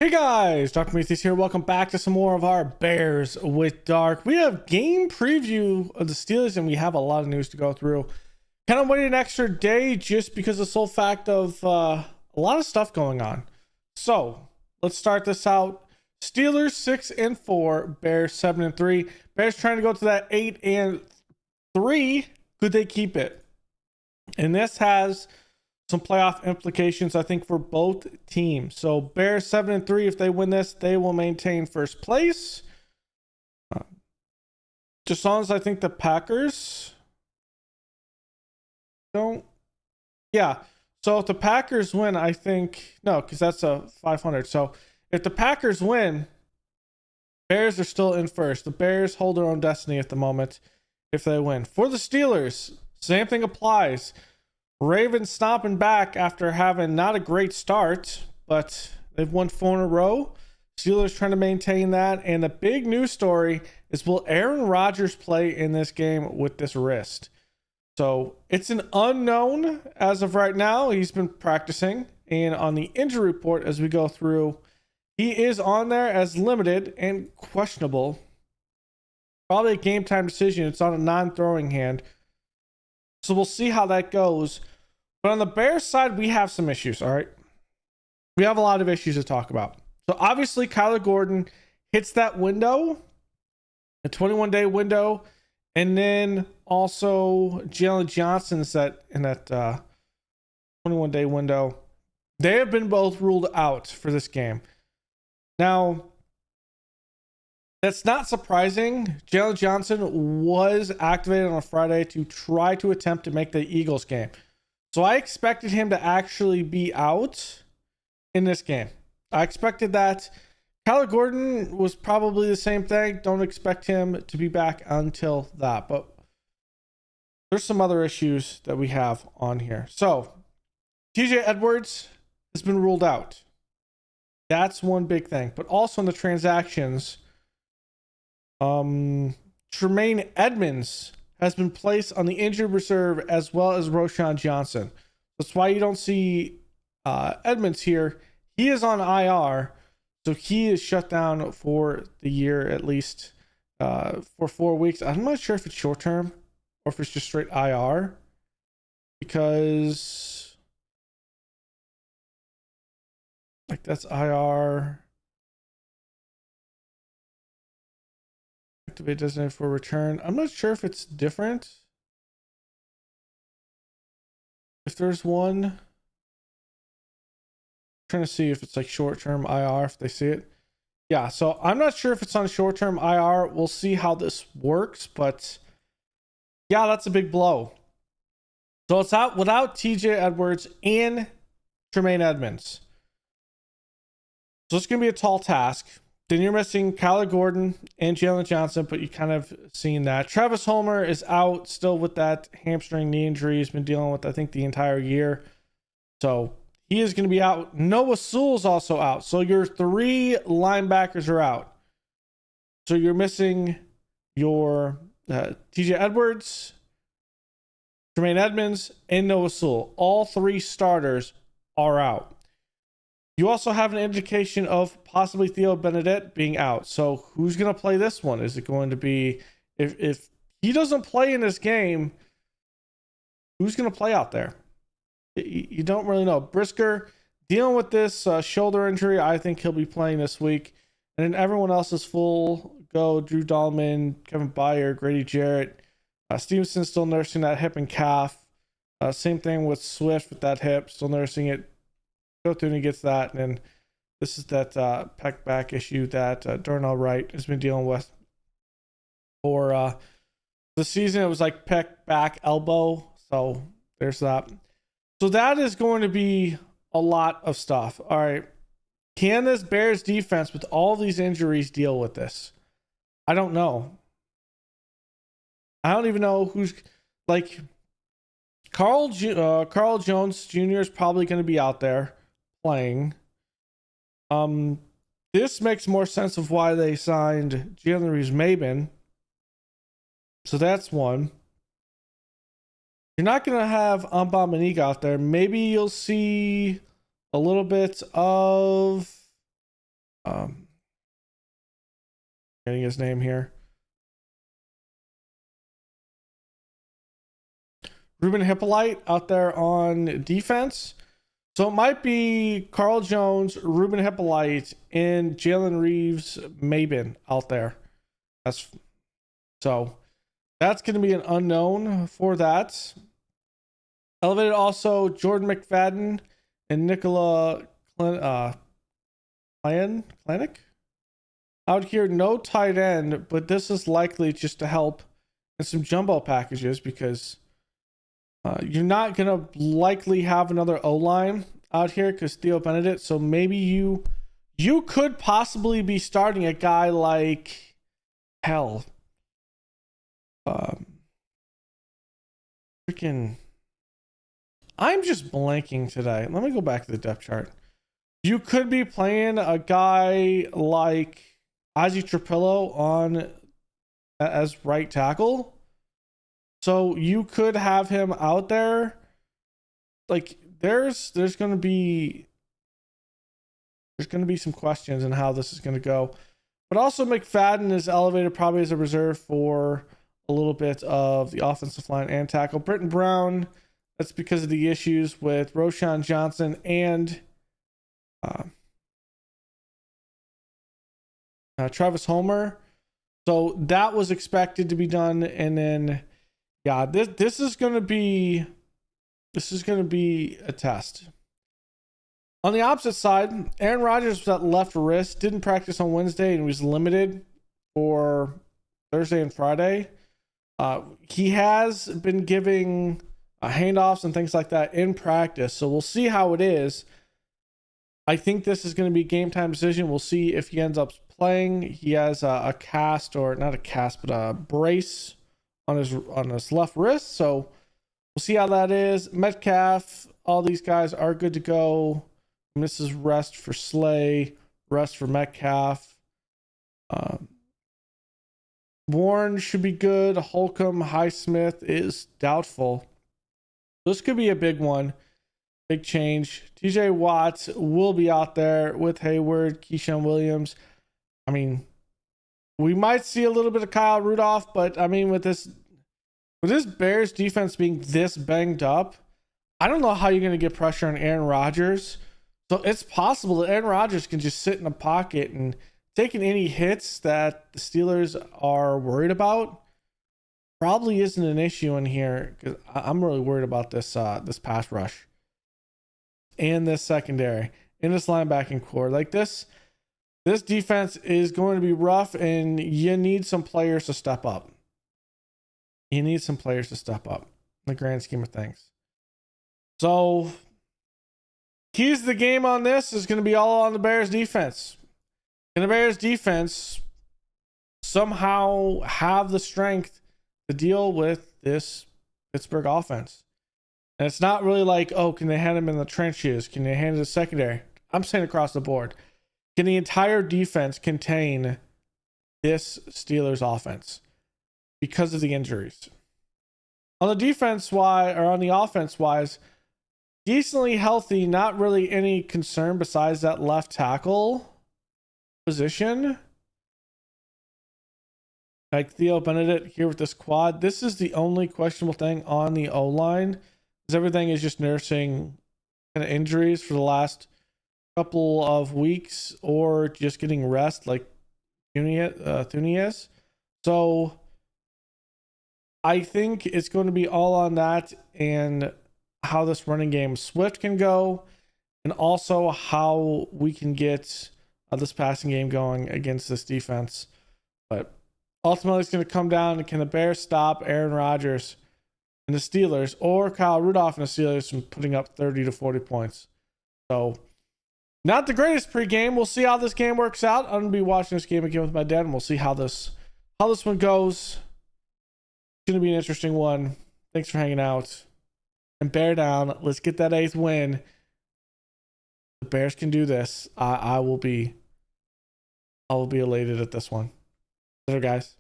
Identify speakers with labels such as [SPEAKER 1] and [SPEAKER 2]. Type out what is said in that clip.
[SPEAKER 1] Hey guys, Dr. Meathies here. Welcome back to some more of our Bears with Dark. We have game preview of the Steelers and we have a lot of news to go through. Kind of waited an extra day just because of the sole fact of a lot of stuff going on. So let's start this out. Steelers 6-4, Bears 7-3. Bears trying to go to that 8-3. Could they keep it? And this has some playoff implications, I think, for both teams. So Bears 7-3. If they win this, they will maintain first place. Just as long as I think the Packers don't. Yeah. So if the Packers win, I think no, because that's a 500. So if the Packers win, Bears are still in first. The Bears hold their own destiny at the moment if they win. For the Steelers, same thing applies. Ravens stomping back after having not a great start, but they've won 4 in a row. Steelers trying to maintain that. And the big news story is, will Aaron Rodgers play in this game with this wrist? So it's an unknown as of right now. He's been practicing. And on the injury report, as we go through, he is on there as limited and questionable. Probably a game time decision. It's on a non-throwing hand. So we'll see how that goes. But on the Bears side, we have some issues, all right? We have a lot of issues to talk about. So obviously, Kyler Gordon hits that window, a 21-day window, and then also Jalen Johnson's in that 21-day window. They have been both ruled out for this game. Now, that's not surprising. Jalen Johnson was activated on a Friday to try to attempt to make the Eagles game. So I expected him to actually be out in this game. I expected that. Kyler Gordon was probably the same thing. Don't expect him to be back until that. But there's some other issues that we have on here. So TJ Edwards has been ruled out. That's one big thing. But also in the transactions, Tremaine Edmonds has been placed on the injured reserve, as well as Roschon Johnson. That's why you don't see Edmonds here. He is on IR, so he is shut down for the year, at least for 4 weeks. I'm not sure if it's short term or if it's just straight IR, because like that's IR. Activate designated for return. I'm not sure if it's different. If there's one, I'm trying to see if it's like short-term IR, if they see it. Yeah, so I'm not sure if it's on short-term IR. We'll see how this works, but yeah, that's a big blow. So it's out without TJ Edwards and Tremaine Edmonds. So it's going to be a tall task. Then you're missing Kyler Gordon and Jalen Johnson, but you kind of seen that. Travis Homer is out still with that hamstring knee injury he's been dealing with, I think, the entire year. So he is going to be out. Noah Sewell's also out. So your 3 linebackers are out. So you're missing your TJ Edwards, Tremaine Edmonds, and Noah Sewell. All 3 starters are out. You also have an indication of possibly Theo Benedette being out. So who's going to play this one? Is it going to be, if he doesn't play in this game, who's going to play out there? You don't really know. Brisker dealing with this shoulder injury. I think he'll be playing this week. And then everyone else is full go. Drew Dahlman, Kevin Byard, Grady Jarrett. Stevenson still nursing that hip and calf. Same thing with Swift with that hip, still nursing it. Go through and he gets that, and then this is that pec back issue that Darnell Wright has been dealing with for the season. It was like pec back elbow, so there's that. So that is going to be a lot of stuff. All right, can this Bears defense with all these injuries deal with this? I don't know. I don't even know who's like Carl Jones Jr. is probably going to be out there playing. This makes more sense of why they signed Jalen Reeves-Maybin. So that's one. You're not going to have Mbamaniga out there. Maybe you'll see a little bit of Getting his name here. Ruben Hippolyte out there on defense. So it might be Carl Jones, Ruben Hippolyte, and Jalen Reeves Mabin out there. That's going to be an unknown for that. Elevated also Jordan McFadden and Nicola Klinick. Out here, no tight end, but this is likely just to help in some jumbo packages because you're not going to likely have another O-line out here because Theo Benedict. So maybe you could possibly be starting a guy like hell. Freaking. I'm just blanking today. Let me go back to the depth chart. You could be playing a guy like Ozzy Trapillo on as right tackle. So you could have him out there. Like there's going to be some questions in how this is going to go. But also McFadden is elevated probably as a reserve for a little bit of the offensive line and tackle. Britton Brown, that's because of the issues with Roshan Johnson and Travis Homer. So that was expected to be done. And then, yeah, this is going to be a test. On the opposite side, Aaron Rodgers was at left wrist, didn't practice on Wednesday and was limited for Thursday and Friday. He has been giving handoffs and things like that in practice, so we'll see how it is. I think this is going to be a game time decision. We'll see if he ends up playing. He has a cast, or not a cast, but a brace on his left wrist, so we'll see how that is. Metcalf, all these guys are good to go. And this is rest for Slay, rest for Metcalf. Warren should be good. Holcomb, Highsmith is doubtful. This could be a big one. Big change. TJ Watt will be out there with Hayward, Keyshawn Williams. I mean, we might see a little bit of Kyle Rudolph, but I mean, with this Bears defense being this banged up, I don't know how you're going to get pressure on Aaron Rodgers. So it's possible that Aaron Rodgers can just sit in a pocket and taking any hits that the Steelers are worried about probably isn't an issue in here, because I'm really worried about this pass rush and this secondary and this linebacking core. Like this defense is going to be rough, and you need some players to step up. You need some players to step up in the grand scheme of things. So keys to the game on this is going to be all on the Bears defense. Can the Bears defense somehow have the strength to deal with this Pittsburgh offense? And it's not really like, oh, can they hand him in the trenches? Can they hand it to secondary? I'm saying across the board. Can the entire defense contain this Steelers offense because of the injuries? On the defense wise, or on the offense wise, decently healthy, not really any concern besides that left tackle position. Like Theo Benedict here with this quad. This is the only questionable thing on the O-line, because everything is just nursing kind of injuries for the last couple of weeks, or just getting rest like Thunias. So I think it's going to be all on that and how this running game Swift can go, and also how we can get this passing game going against this defense. But ultimately, it's going to come down to, can the Bears stop Aaron Rodgers and the Steelers, or Kyle Rudolph and the Steelers from putting up 30 to 40 points? So not the greatest pregame. We'll see how this game works out. I'm going to be watching this game again with my dad, and we'll see how this one goes. It's going to be an interesting one. Thanks for hanging out. And bear down. Let's get that 8th win. The Bears can do this. I will be elated at this one. Later, guys.